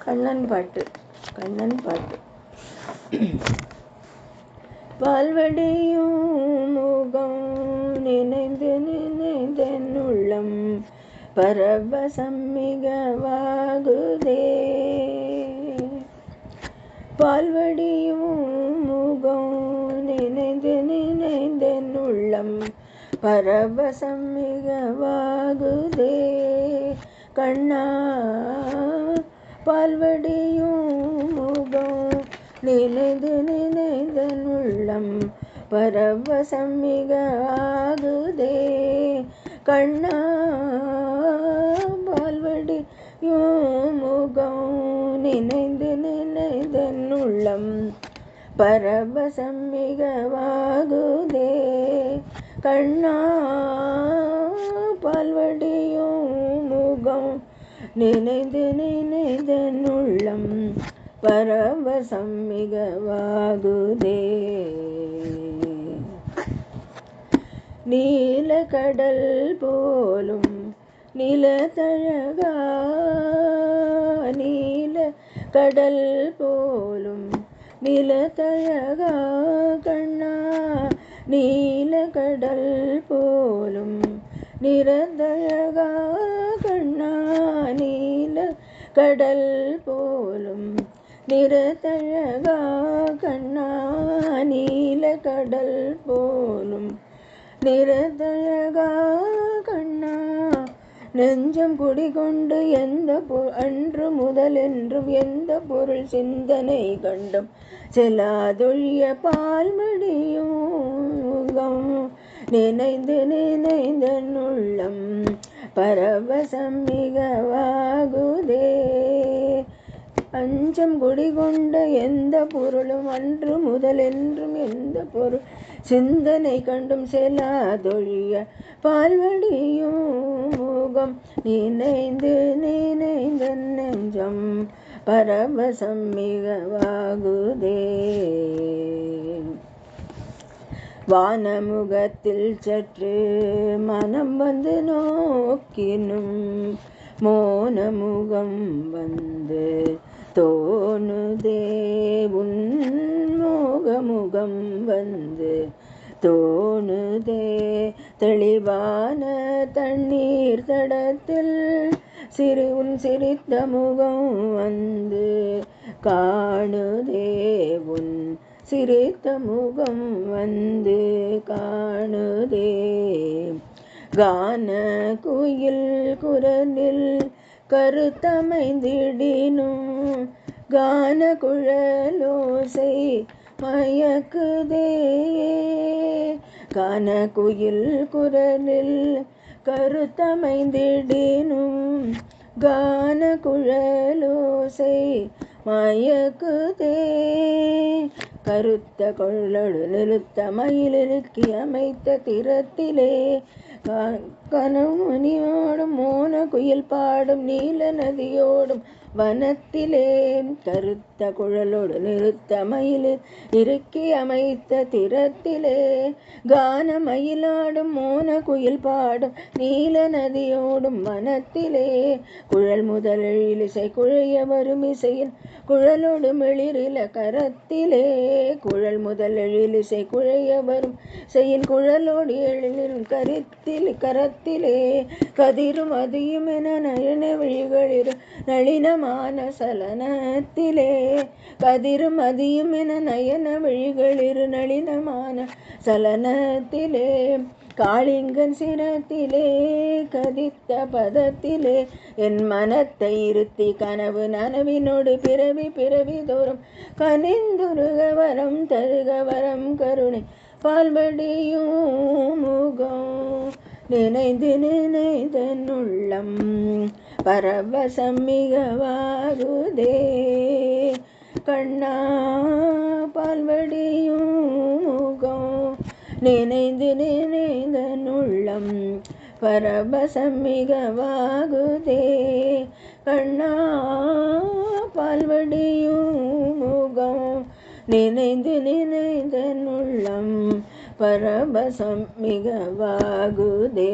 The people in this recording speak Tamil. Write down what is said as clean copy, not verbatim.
கண்ணன் பாட்டு. பால்வடியும் முகம் நினைந்து நினைந்தன் உள்ளம் பரவசம் மிகவாகுதே. பால்வடியும் முகம் நினைந்து நினைந்தன் உள்ளம் பரவசம் மிகவாகுதே. கண்ணா பால்வடியும் முகம் நினைந்து நினைந்தன் உள்ளம் பரவசம் மிகவாகுதே. கண்ணா பால்வடியும் முகம் நினைந்து நினைந்தன் உள்ளம் பரவசம் மிகவாகுதே. கண்ணா பால்வடியும் முகம் நினைந்து நினைந்தன் உள்ளம் பரவசம் மிகவாகுதே. நீலக்கடல் போலும் நிலத்தழகா, நீலக்கடல் போலும் நிலத்தழகா கண்ணா, நீலக்கடல் போலும் நிறத்தழகா கண்ணா, நீலக்கடல் போலும் நிறத்தழகா கண்ணா, நீலக்கடல் போலும் நிறத்தழகா கண்ணா. நெஞ்சம் குடிகொண்டு எந்த அன்று முதலென்றும் எந்த பொருள் சிந்தனை கண்டும் செல்லாதொழிய பால்மடியும் முகம் நினைந்து நினைந்தன் உள்ளம் பரவசம் மிகவாகுதே. அஞ்சம் குடிகொண்ட எந்த பொருளும் அன்று முதலென்றும் எந்த பொருள் சிந்தனை கண்டும் செல்லாதொழிய பால்வடியும் முகம் நினைந்து நினைந்தன் நெஞ்சம் பரவசம் மிகவாகுதே. வானமுகத்தில் சற்று மனம் வந்து நோக்கினும் மோனமுகம் வந்து தோணுதே. உன்மோகமுகம் வந்து தோணுதே. தெளிவான தண்ணீர் தடத்தில் உன் சிரித்த முகம் வந்து காணுதே. உன் சிரித்த முகம் வந்து காணுதே. கான குயில் குரலில் கருத்தமைந்திடினும் கான குழலோசை மயக்குதே. கான குயில் குரலில் கருத்தமைந்திடினும் கான குழலோசை மயக்குதே. கருத்த கொள்ளடு நிறுத்த மயிலிறுக்கி அமைத்த திறத்திலே கனமுனியோடும் மோன குயில் பாடும் நீல நதியோடும் வனத்திலே. கருத்த குழலோடு நிறுத்த மயிலில் இறுக்கி அமைத்த திறத்திலே கான மயிலாடும் மோன குயில் பாடும் நீல நதியோடும் வனத்திலே. குழல் முதலில் இசை குழைய வரும் இசையின் குழலோடு மிளிரில கரத்திலே. குழல் முதலில் இசை குழைய வரும் இசையின் குழலோடு எழிலும் கரத்திலே. கதிரும் அதியும் என நயன விழிகளிரு நளினமான சலனத்திலே. கதிரும் அதியும் என நயன விழிகளிரு நளினமான சலனத்திலே. காளிங்கன் சிரத்திலே கதித்த பதத்திலே என் மனத்தை இருத்தி கனவு நனவினோடு பிறவி பிறவி தோறும் கனிந்துருக வரம் தருக வரம் கருணை பால்வடியும் முகம் நினைந்து நினைந்தன் உள்ளம் பரவசம் மிகவாகுதே. கண்ணா பால்வடியும் முகம் நினைந்து நினைந்தன் உள்ளம் பரவசம் மிகவாகுதே. கண்ணா பால்வடியும் முகம் நினைந்து நினைந்தன் உள்ளம் பரவசம் மிகவாகுதே.